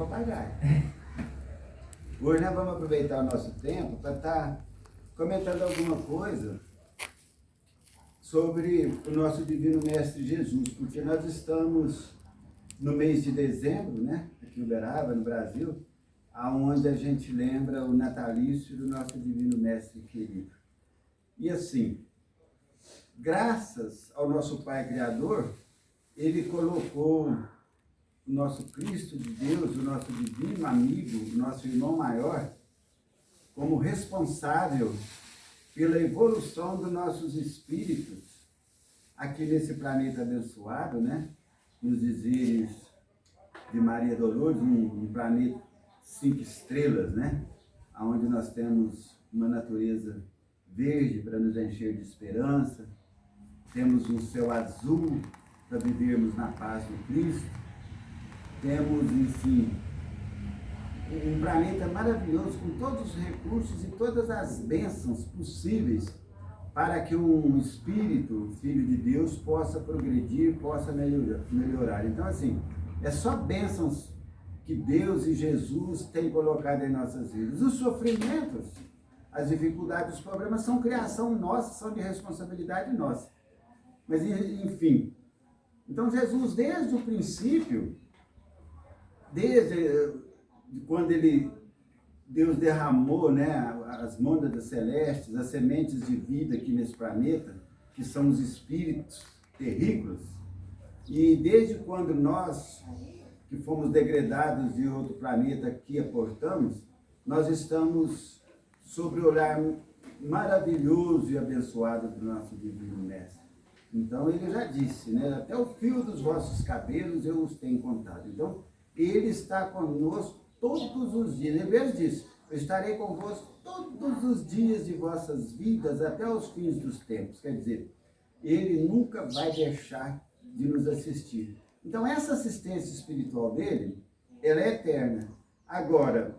papagaio. Hoje nós vamos aproveitar o nosso tempo para estar comentando alguma coisa sobre o nosso Divino Mestre Jesus, porque nós estamos no mês de dezembro, né, aqui em Uberaba, no Brasil, aonde a gente lembra o natalício do nosso Divino Mestre querido. E assim, graças ao nosso Pai Criador, Ele colocou o nosso Cristo de Deus, o nosso divino amigo, o nosso irmão maior, como responsável pela evolução dos nossos espíritos aqui nesse planeta abençoado, né? Nos dizeres de Maria Dolores, um planeta 5 estrelas, né? Onde nós temos uma natureza verde para nos encher de esperança, temos um céu azul para vivermos na paz do Cristo, temos, enfim, um planeta maravilhoso com todos os recursos e todas as bênçãos possíveis para que um espírito, filho de Deus, possa progredir, possa melhorar. Então, assim, é só bênçãos que Deus e Jesus têm colocado em nossas vidas. Os sofrimentos, as dificuldades, os problemas são criação nossa, são de responsabilidade nossa. Mas, enfim, então Jesus, desde o princípio, desde quando Deus derramou, né, as mônadas celestes, as sementes de vida aqui nesse planeta, que são os espíritos terrícolas, e desde quando nós, que fomos degradados de outro planeta, aqui aportamos, nós estamos sobre o olhar maravilhoso e abençoado do nosso Divino Mestre. Então ele já disse, né, até o fio dos vossos cabelos eu os tenho contado. Então, Ele está conosco todos os dias. Em vez disso, eu estarei convosco todos os dias de vossas vidas até os fins dos tempos. Quer dizer, Ele nunca vai deixar de nos assistir. Então, essa assistência espiritual dele, ela é eterna. Agora,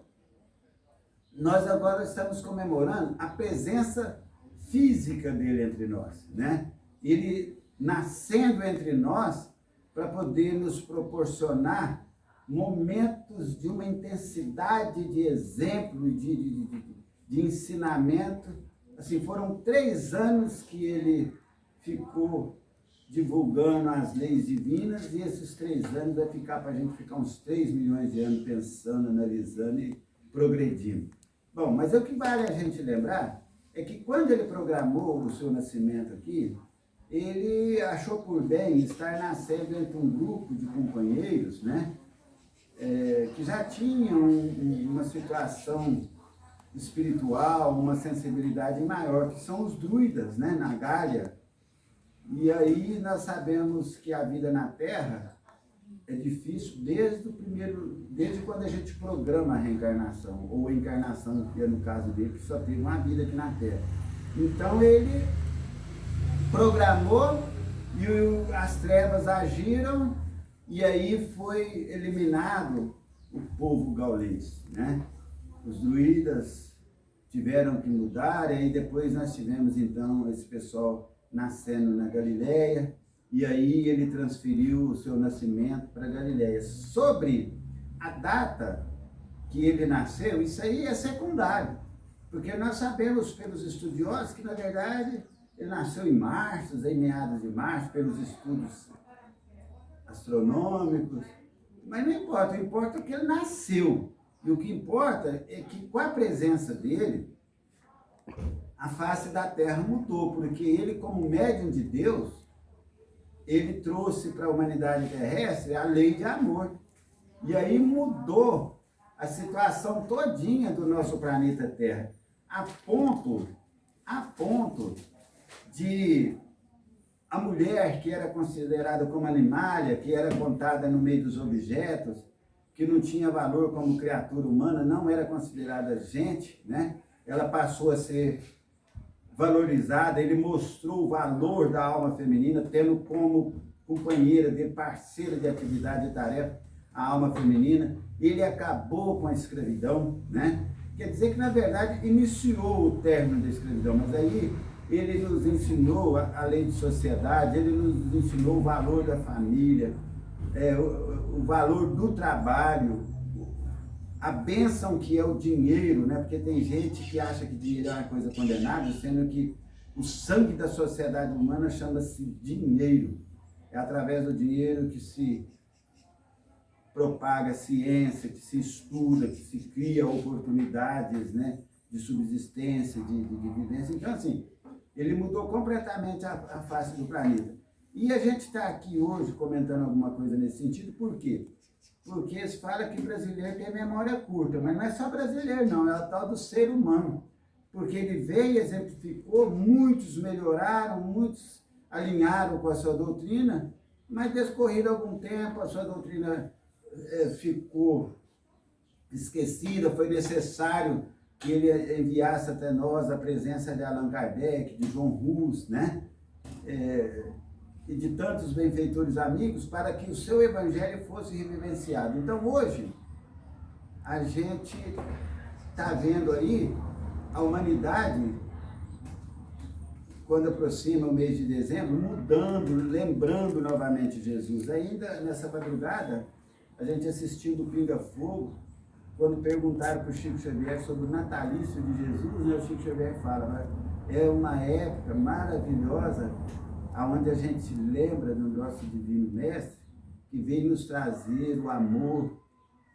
nós agora estamos comemorando a presença física dele entre nós, né? Ele nascendo entre nós para poder nos proporcionar momentos de uma intensidade de exemplo, de ensinamento. Assim, foram 3 anos que ele ficou divulgando as leis divinas, e esses 3 anos vai ficar para a gente ficar uns 3 milhões de anos pensando, analisando e progredindo. Bom, mas o que vale a gente lembrar é que quando ele programou o seu nascimento aqui, ele achou por bem estar nascendo entre um grupo de companheiros, né? Que já tinham uma situação espiritual, uma sensibilidade maior, que são os druidas, né, na Gália. E aí nós sabemos que a vida na Terra é difícil desde quando a gente programa a reencarnação, ou a encarnação, que é no caso dele, que só teve uma vida aqui na Terra. Então ele programou e as trevas agiram, e aí foi eliminado o povo gaulês, né? Os druidas tiveram que mudar, e aí depois nós tivemos então esse pessoal nascendo na Galileia, e aí ele transferiu o seu nascimento para Galileia. Sobre a data que ele nasceu, isso aí é secundário, porque nós sabemos pelos estudiosos que, na verdade, ele nasceu em março, em meados de março, pelos estudos astronômicos, mas não importa, o que importa é que ele nasceu. E o que importa é que, com a presença dele, a face da Terra mudou, porque ele, como médium de Deus, ele trouxe para a humanidade terrestre a lei de amor. E aí mudou a situação todinha do nosso planeta Terra, a ponto de a mulher, que era considerada como animalha, que era contada no meio dos objetos, que não tinha valor como criatura humana, não era considerada gente, né? Ela passou a ser valorizada. Ele mostrou o valor da alma feminina, tendo como companheira de parceira de atividade e tarefa a alma feminina. Ele acabou com a escravidão, né? Quer dizer que, na verdade, iniciou o término da escravidão, mas aí ele nos ensinou a lei de sociedade, ele nos ensinou o valor da família, o valor do trabalho, a bênção que é o dinheiro, né? Porque tem gente que acha que dinheiro é uma coisa condenável, sendo que o sangue da sociedade humana chama-se dinheiro. É através do dinheiro que se propaga a ciência, que se estuda, que se cria oportunidades, né, de subsistência, de vivência. Então, assim, ele mudou completamente a face do planeta. E a gente está aqui hoje comentando alguma coisa nesse sentido, por quê? Porque eles falam que brasileiro tem memória curta, mas não é só brasileiro, não, é o tal do ser humano. Porque ele veio, exemplificou, muitos melhoraram, muitos alinharam com a sua doutrina, mas descorrido algum tempo, a sua doutrina ficou esquecida, foi necessário que ele enviasse até nós a presença de Allan Kardec, de John Hus, né? E de tantos benfeitores amigos, para que o seu evangelho fosse revivenciado. Então, hoje, a gente está vendo aí a humanidade, quando aproxima o mês de dezembro, mudando, lembrando novamente Jesus. Ainda nessa madrugada, a gente assistiu do Pinga Fogo, quando perguntaram para o Chico Xavier sobre o natalício de Jesus, né, o Chico Xavier fala, é uma época maravilhosa, onde a gente lembra do nosso Divino Mestre, que veio nos trazer o amor.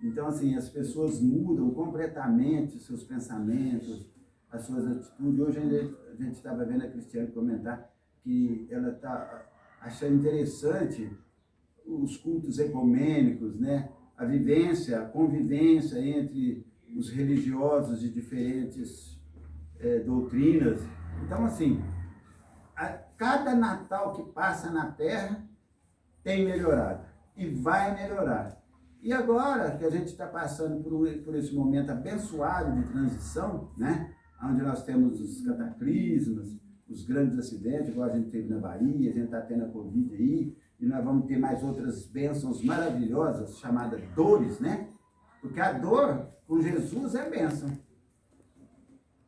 Então, assim, as pessoas mudam completamente os seus pensamentos, as suas atitudes. Hoje a gente estava vendo a Cristiane comentar que ela está achando interessante os cultos ecumênicos, né? A vivência, a convivência entre os religiosos de diferentes doutrinas. Então, assim, cada Natal que passa na Terra tem melhorado e vai melhorar. E agora que a gente está passando por esse momento abençoado de transição, né? Onde nós temos os cataclismos, os grandes acidentes, igual a gente teve na Bahia, a gente está tendo a Covid aí, e nós vamos ter mais outras bênçãos maravilhosas, chamadas dores, né? Porque a dor com Jesus é bênção.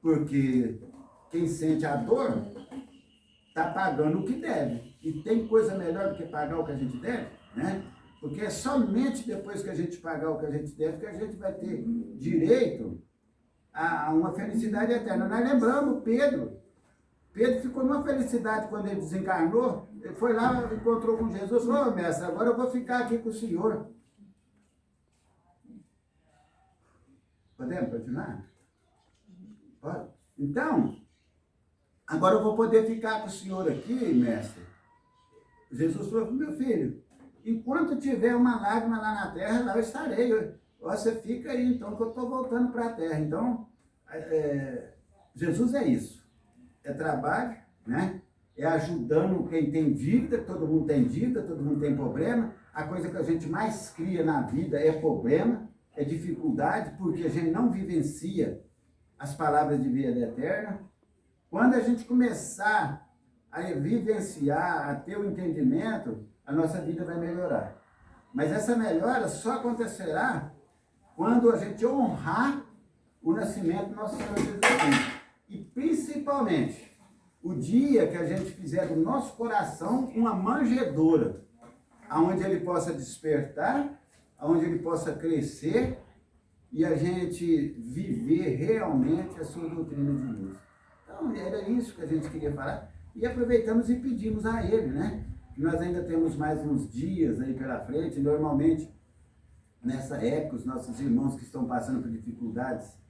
Porque quem sente a dor está pagando o que deve. E tem coisa melhor do que pagar o que a gente deve, né? Porque é somente depois que a gente pagar o que a gente deve que a gente vai ter direito a uma felicidade eterna. Nós lembramos Pedro. Pedro ficou numa felicidade quando ele desencarnou. Ele foi lá, encontrou com Jesus, falou, mestre, agora eu vou ficar aqui com o senhor. Podemos continuar? Pode? Então, agora eu vou poder ficar com o senhor aqui, mestre. Jesus falou, meu filho, enquanto tiver uma lágrima lá na terra, lá eu estarei. Você fica aí, então, que eu estou voltando para a terra. Então, Jesus é isso. É trabalho, né? É ajudando quem tem dívida, todo mundo tem dívida, todo mundo tem problema. A coisa que a gente mais cria na vida é problema, é dificuldade, porque a gente não vivencia as palavras de vida eterna. Quando a gente começar a vivenciar, a ter o entendimento, a nossa vida vai melhorar. Mas essa melhora só acontecerá quando a gente honrar o nascimento do nosso Senhor Jesus Cristo. E principalmente, o dia que a gente fizer do nosso coração uma manjedoura, onde ele possa despertar, onde ele possa crescer e a gente viver realmente a sua doutrina de Deus. Então, era isso que a gente queria falar. E aproveitamos e pedimos a ele, né? Que nós ainda temos mais uns dias aí pela frente. Normalmente, nessa época, os nossos irmãos que estão passando por dificuldades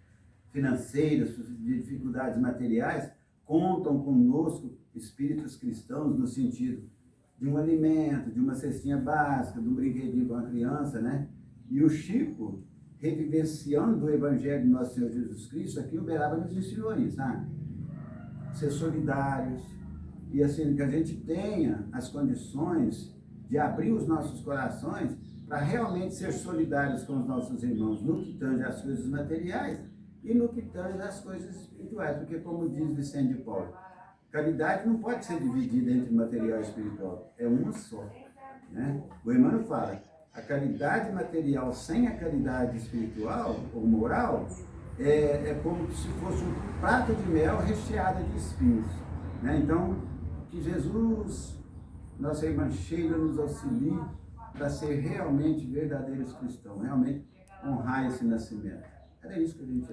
financeiras, dificuldades materiais, contam conosco, espíritos cristãos, no sentido de um alimento, de uma cestinha básica, de um brinquedinho para uma criança, né? E o Chico, revivenciando o Evangelho do nosso Senhor Jesus Cristo, aqui o Uberaba nos ensinou isso, sabe? Ser solidários, e assim, que a gente tenha as condições de abrir os nossos corações para realmente ser solidários com os nossos irmãos, no que tange as coisas materiais e no que tange as coisas espirituais, porque como diz Vicente de Paulo, caridade não pode ser dividida entre material e espiritual, é uma só, né? O Emmanuel fala, a caridade material sem a caridade espiritual ou moral é como se fosse um prato de mel recheado de espinhos, né? Então, que Jesus, nossa irmã Sheila, nos auxilie para ser realmente verdadeiros cristãos, realmente honrar esse nascimento. Era isso que a gente